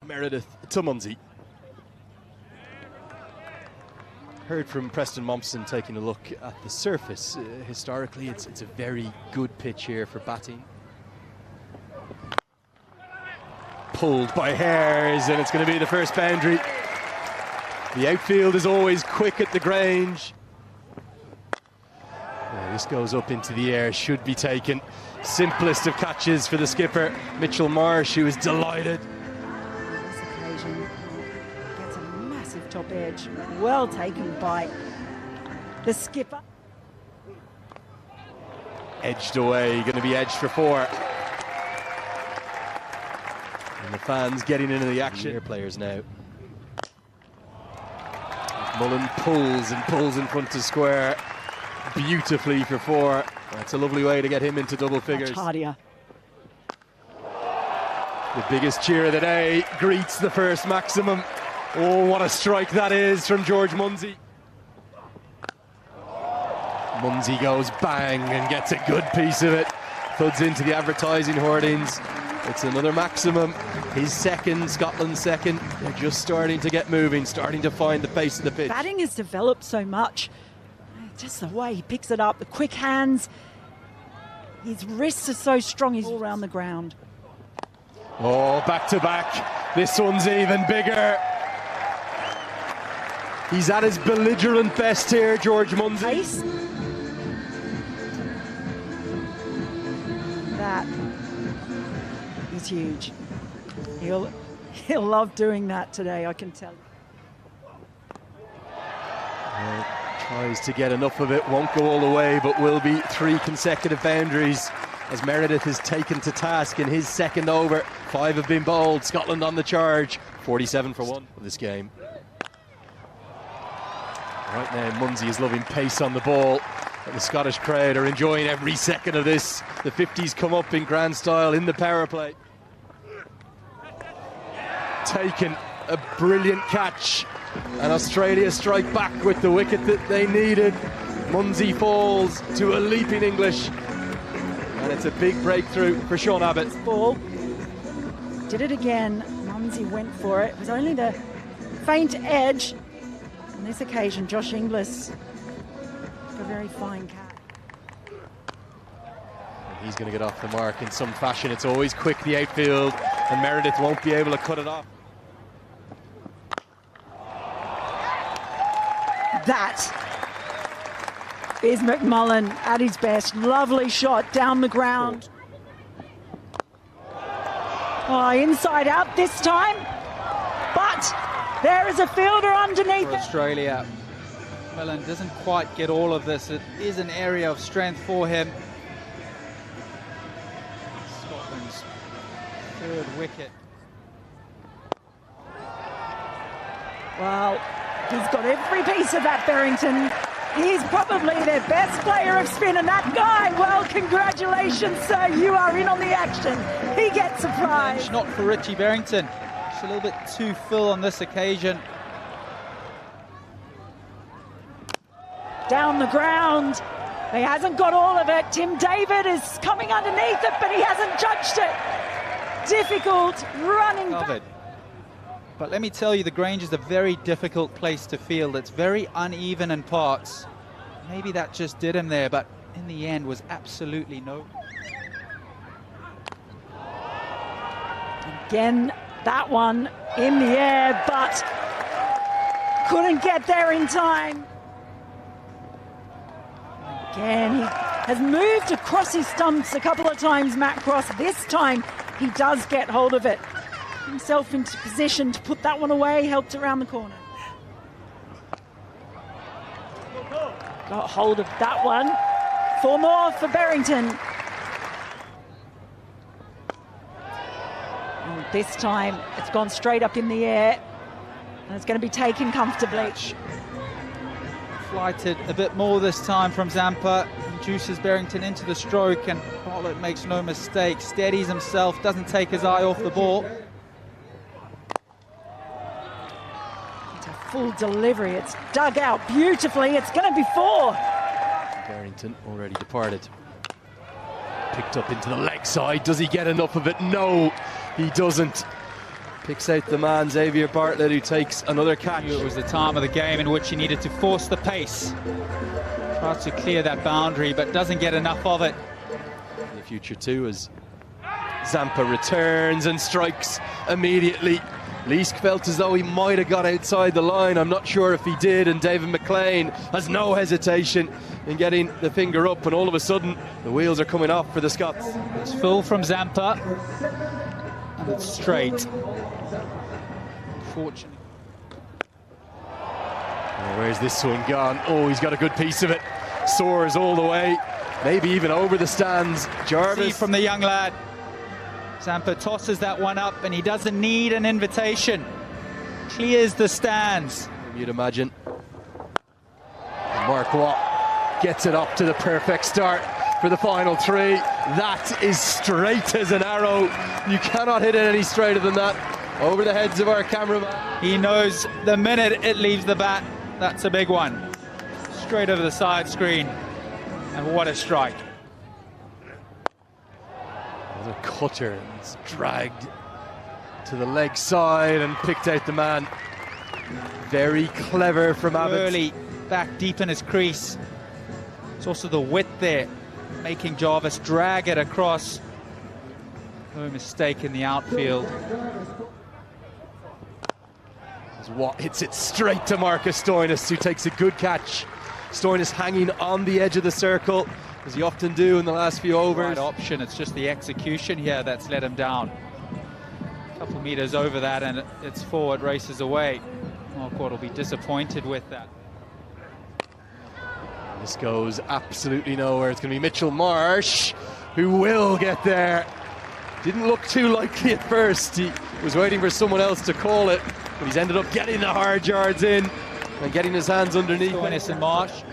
Meredith to Munzi. Heard from Preston Mompson taking a look at the surface. Historically, it's a very good pitch here for batting. Pulled by hairs, and it's going to be the first boundary. The outfield is always quick at the Grange. This goes up into the air, should be taken. Simplest of catches for the skipper, Mitchel Marsh, who is delighted. This occasion gets a massive top edge, well taken by the skipper. Edged away, going to be edged for 4. And the fans getting into the action. Here players now. Mullen pulls and pulls in front to square. Beautifully for 4. That's a lovely way to get him into double figures. Much hardier. The biggest cheer of the day greets the first maximum. Oh, what a strike that is from George Munzi. Munzi goes bang and gets a good piece of it. Thuds into the advertising hoardings. It's another maximum. His second, Scotland's second. They're just starting to get moving, starting to find the pace of the pitch. Batting has developed so much. Just the way he picks it up, the quick hands. His wrists are so strong, he's all around the ground. Oh, back to back. This one's even bigger. He's at his belligerent best here, George Munzi. Pace. That is huge. He'll love doing that today, I can tell you. Tries to get enough of it, won't go all the way, but will be 3 consecutive boundaries as Meredith is taken to task in his second over. 5 have been bowled, Scotland on the charge, 47 for 1 of this game. Right now Munzi is loving pace on the ball, and the Scottish crowd are enjoying every second of this. The 50s come up in grand style in the power play. Taken, a brilliant catch. And Australia strike back with the wicket that they needed. Munzi falls to a leaping English. And it's a big breakthrough for Sean Abbott. Ball. Did it again. Munzi went for it. It was only the faint edge. On this occasion, Josh Inglis, a very fine catch. And he's going to get off the mark in some fashion. It's always quick, the outfield, and Meredith won't be able to cut it off. That is McMullen at his best. Lovely shot down the ground. Oh, inside out this time. But there is a fielder underneath for Australia. McMullen doesn't quite get all of this. It is an area of strength for him. Scotland's 3rd wicket. Well, he's got every piece of that, Berrington. He's probably their best player of spin, and that guy, well, congratulations, sir. You are in on the action. He gets a prize. Not for Richie Berrington. Just a little bit too full on this occasion. Down the ground. He hasn't got all of it. Tim David is coming underneath it, but he hasn't judged it. Difficult running back. But let me tell you, the Grange is a very difficult place to field. It's very uneven in parts. Maybe that just did him there, but in the end was absolutely no. Again, that one in the air, but couldn't get there in time. Again, he has moved across his stumps a couple of times, Matt Cross. This time, he does get hold of it. Himself into position to put that one away, helped around the corner. Got hold of that one. 4 more for Berrington. And this time it's gone straight up in the air and it's going to be taken comfortably. Flighted a bit more this time from Zampa, induces Berrington into the stroke, and Bartlett makes no mistake, steadies himself, doesn't take his eye off the ball. Full delivery, it's dug out beautifully, it's going to be 4. Berrington already departed. Picked up into the leg side, does he get enough of it? No, he doesn't. Picks out the man, Xavier Bartlett, who takes another catch. It was the time of the game in which he needed to force the pace. Tries to clear that boundary, but doesn't get enough of it. In the future too, as Zampa returns and strikes immediately. Leask felt as though he might have got outside the line. I'm not sure if he did, and David McLean has no hesitation in getting the finger up, and all of a sudden the wheels are coming off for the Scots. It's full from Zampa, and it's straight. Unfortunately. Where's this one gone? Oh, he's got a good piece of it. Soars all the way, maybe even over the stands. Jarvis. See from the young lad. Zampa tosses that one up, and he doesn't need an invitation. Clears the stands. You'd imagine. And Mark Watt gets it up to the perfect start for the final three. That is straight as an arrow. You cannot hit it any straighter than that. Over the heads of our cameraman. He knows the minute it leaves the bat, that's a big one. Straight over the side screen. And what a strike. The cutter, and it's dragged to the leg side and picked out the man. Very clever from Abbott. Early back deep in his crease. It's also the width there, making Jarvis drag it across. No mistake in the outfield. As Watt hits it straight to Marcus Stoinis, who takes a good catch. Stoinis hanging on the edge of the circle, as you often do in the last few overs. Right option, it's just the execution here that's let him down. A couple meters over that and it's forward, races away. Marquardt will be disappointed with that. This goes absolutely nowhere. It's going to be Mitchel Marsh who will get there. Didn't look too likely at first. He was waiting for someone else to call it, but he's ended up getting the hard yards in and getting his hands underneath. Stoinis and Marsh.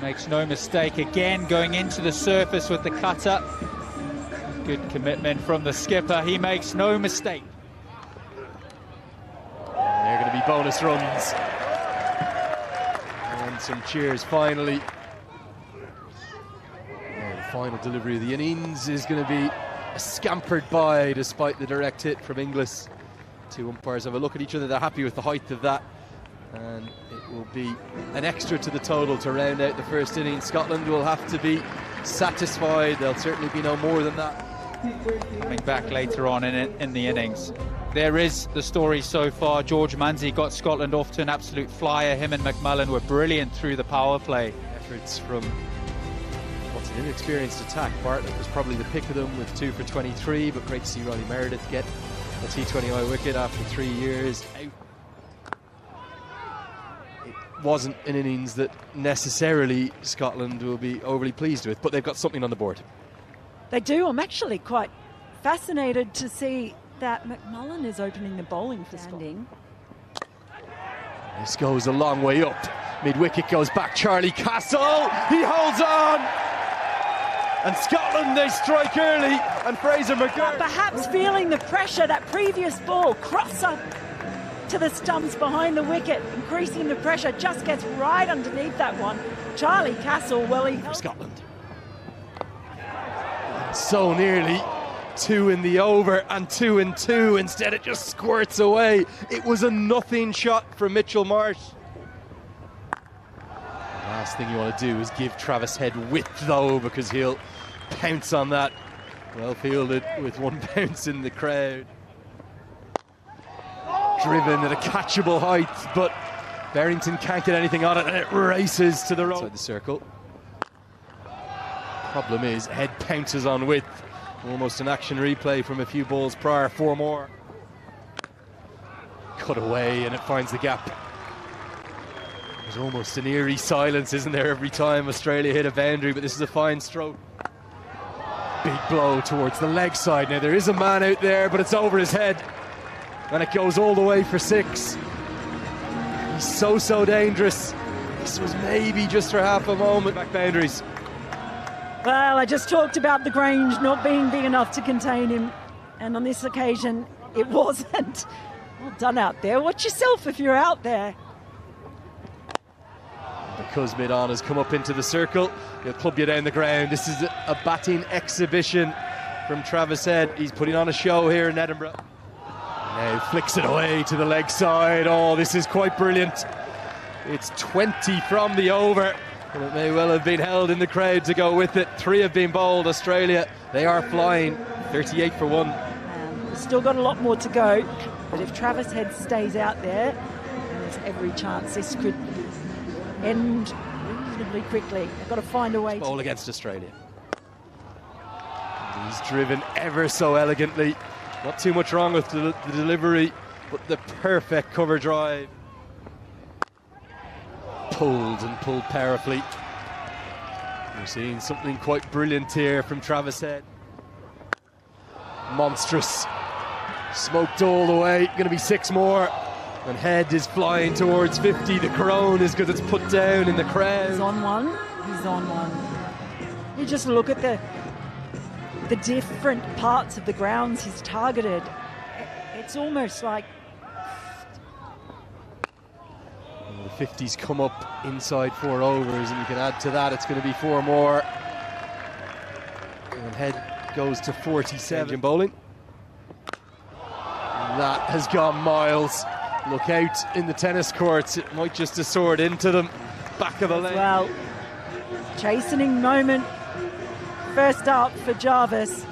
Makes no mistake, again going into the surface with the cutter. Good commitment from the skipper, he makes no mistake. And they're going to be bonus runs. And some cheers finally. And the final delivery of the innings is going to be scampered by despite the direct hit from Inglis. Two umpires have a look at each other, they're happy with the height of that. And it will be an extra to the total to round out the first inning. Scotland will have to be satisfied. There'll certainly be no more than that. Coming back later on in the innings. There is the story so far. George Munsey got Scotland off to an absolute flyer. Him and McMullen were brilliant through the power play. Efforts from what's an inexperienced attack. Bartlett was probably the pick of them with 2 for 23, but great to see Ronnie Meredith get a T20I wicket after 3 years out. Wasn't an innings that necessarily Scotland will be overly pleased with, but they've got something on the board. They do. I'm actually quite fascinated to see that McMullen is opening the bowling for Scotland. This goes a long way up. Mid-wicket goes back Charlie Castle. He holds on. And Scotland, they strike early. And Fraser McGurk. Perhaps feeling the pressure, that previous ball, cross up to the stumps behind the wicket, increasing the pressure, just gets right underneath that one. Charlie Castle, well, he for Scotland. So nearly 2 in the over and 2 in 2. Instead, it just squirts away. It was a nothing shot from Mitchel Marsh. The last thing you want to do is give Travis Head width, though, because he'll pounce on that. Well fielded with one bounce in the crowd. Driven at a catchable height, but Barrington can't get anything on it, and it races to the right outside the circle. Problem is, Head pounces on width. Almost an action replay from a few balls prior. 4 more. Cut away, and it finds the gap. There's almost an eerie silence, isn't there, every time Australia hit a boundary, but this is a fine stroke. Big blow towards the leg side. Now, there is a man out there, but it's over his head. And it goes all the way for 6. He's so dangerous. This was maybe just for half a moment. Back boundaries. Well, I just talked about the Grange not being big enough to contain him. And on this occasion, it wasn't. Well done out there. Watch yourself if you're out there. Because mid-on has come up into the circle, he'll club you down the ground. This is a batting exhibition from Travis Head. He's putting on a show here in Edinburgh. Now flicks it away to the leg side. Oh, this is quite brilliant. It's 20 from the over, and it may well have been held in the crowd to go with it. 3 have been bowled. Australia, they are flying. 38 for 1. We've still got a lot more to go, but if Travis Head stays out there, there's every chance this could end reasonably quickly. They've got to find a way to bowl against Australia. He's driven ever so elegantly. Not too much wrong with the delivery, but the perfect cover drive. Pulled and pulled powerfully. We're seeing something quite brilliant here from Travis Head. Monstrous. Smoked all the way. Going to be 6 more. And Head is flying towards 50. The crone is because it's put down in the crowd. He's on one. He's on one. You just look at the different parts of the grounds he's targeted. It's almost like the 50s come up inside 4 overs, and you can add to that, it's going to be 4 more. And Head goes to 47 in bowling. And that has gone miles. Look out in the tennis courts, it might just have soared into them. Back of the lane. Well, chastening moment. First up for Jarvis.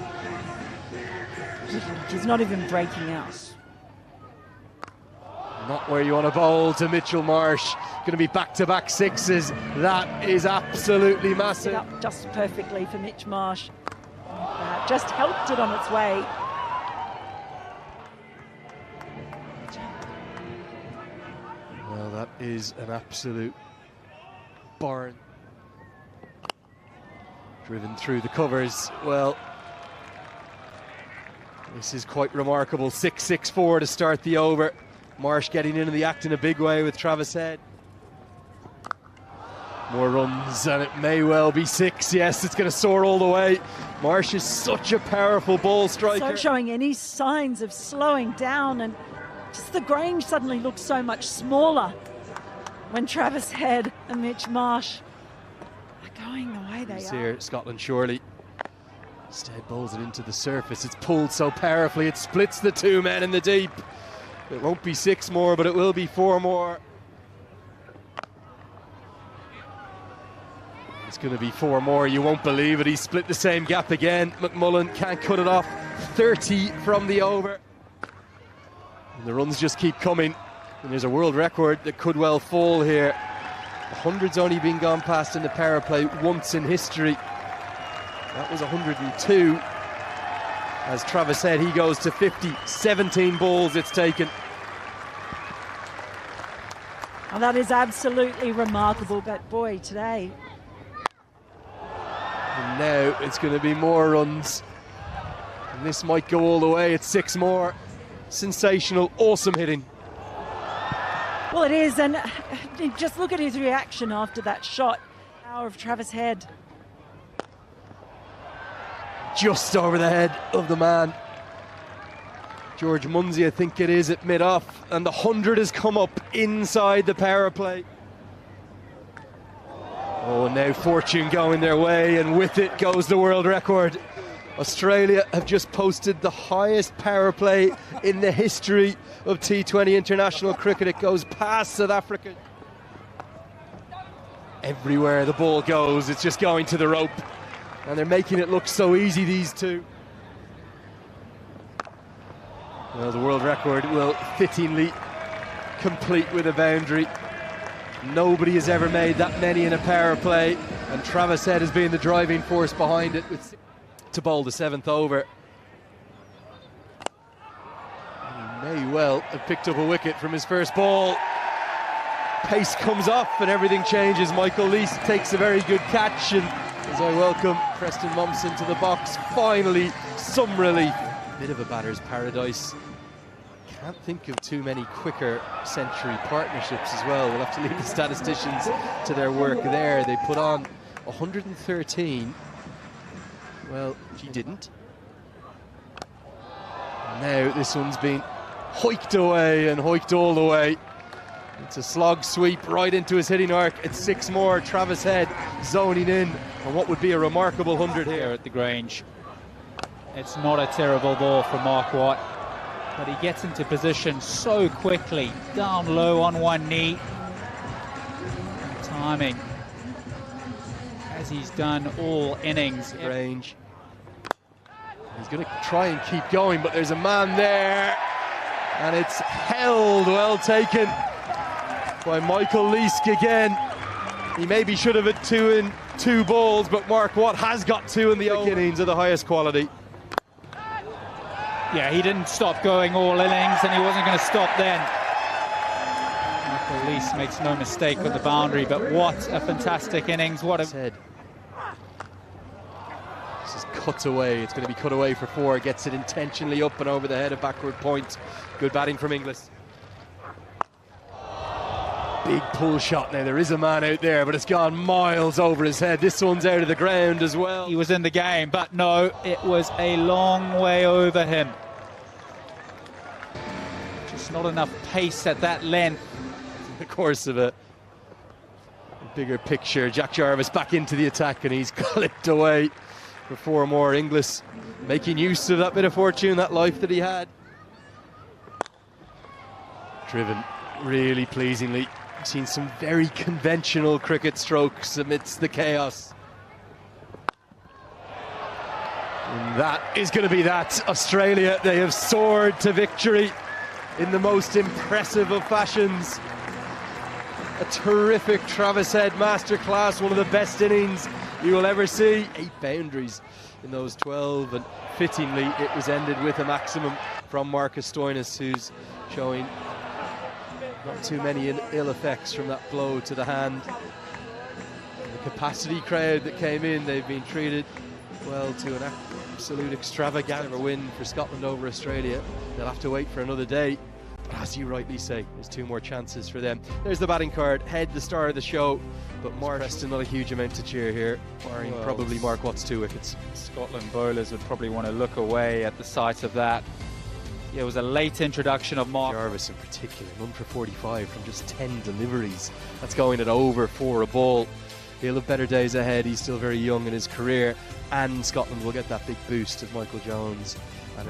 He's not even breaking out. Not where you want to bowl to Mitchel Marsh. Going to be back-to-back 6s. That is absolutely massive. Up just perfectly for Mitch Marsh. Just helped it on its way. Well, that is an absolute barn. Driven through the covers. Well, this is quite remarkable. 6-6-4 to start the over. Marsh getting into the act in a big way with Travis Head. More runs, and it may well be 6. Yes, it's going to soar all the way. Marsh is such a powerful ball striker. Not showing any signs of slowing down, and just the Grange suddenly looks so much smaller when Travis Head and Mitch Marsh are going the way they are. Here, Scotland surely. Instead bowls it into the surface. It's pulled so powerfully, it splits the 2 men in the deep. It won't be 6 more, but it will be 4 more. It's going to be 4 more. You won't believe it. He split the same gap again. McMullen can't cut it off. 30 from the over. And the runs just keep coming. And there's a world record that could well fall here. The 100's only been gone past in the power play once in history. That was 102. As Travis said, he goes to 50. 17 balls it's taken. Oh, that is absolutely remarkable, but boy, today. And now it's going to be more runs. And this might go all the way. It's 6 more. Sensational, awesome hitting. Well, it is, and just look at his reaction after that shot. Power of Travis Head. Just over the head of the man. George Munsey, I think it is, at mid-off, and the 100 has come up inside the power play. Oh, now fortune going their way, and with it goes the world record. Australia have just posted the highest power play in the history of T20 international cricket. It goes past South Africa. Everywhere the ball goes, it's just going to the rope. And they're making it look so easy, these two. Well, the world record will fittingly complete with a boundary. Nobody has ever made that many in a power play, and Travis Head has been the driving force behind it to bowl the 7th over. And he may well have picked up a wicket from his first ball. Pace comes off and everything changes. Michael Lease takes a very good catch, and as I welcome Preston Momsen to the box, finally some relief. Bit of a batter's paradise. Can't think of too many quicker century partnerships as well. We'll have to leave the statisticians to their work there. They put on 113. Well, he didn't. Now this one's been hoiked away and hoiked all the way. It's a slog sweep right into his hitting arc. It's 6 more. Travis Head zoning in on what would be a remarkable 100 here at the Grange. It's not a terrible ball from Mark Watt. but he gets into position so quickly, down low on one knee. Timing, as he's done all innings. Range. He's going to try and keep going, but there's a man there, and it's held. Well taken by Michael Leask again. He maybe should have had 2 in 2 balls, but Mark Watt has got 2 in the innings of the highest quality. Yeah, he didn't stop going all innings, and he wasn't going to stop then. Michael Leask makes no mistake with the boundary, but what a fantastic innings. What a head. This is cut away. It's going to be cut away for 4. Gets it intentionally up and over the head of backward point. Good batting from Inglis. Big pull shot now. There is a man out there, but it's gone miles over his head. This one's out of the ground as well. He was in the game, but no, it was a long way over him. Just not enough pace at that length. In the course of a bigger picture, Jack Jarvis back into the attack, and he's clipped away for 4 more. Inglis making use of that bit of fortune, that life that he had. Driven really pleasingly. Seen some very conventional cricket strokes amidst the chaos. And that is going to be that. Australia, they have soared to victory in the most impressive of fashions. A terrific Travis Head masterclass, one of the best innings you will ever see. 8 boundaries in those 12, and fittingly it was ended with a maximum from Marcus Stoinis, who's showing not too many ill effects from that blow to the hand. The capacity crowd that came in, they've been treated well to an absolute extravaganza win for Scotland over Australia. They'll have to wait for another day. But as you rightly say, there's 2 more chances for them. There's the batting card. Head, the star of the show, but Marsh, Preston, not a huge amount to cheer here, barring probably Mark Watt's 2 wickets. Scotland bowlers would probably want to look away at the sight of that. It was a late introduction of Mark Jarvis in particular, 1 for 45 from just 10 deliveries. That's going at over 4 a ball. He'll have better days ahead. He's still very young in his career, and Scotland will get that big boost of Michael Jones and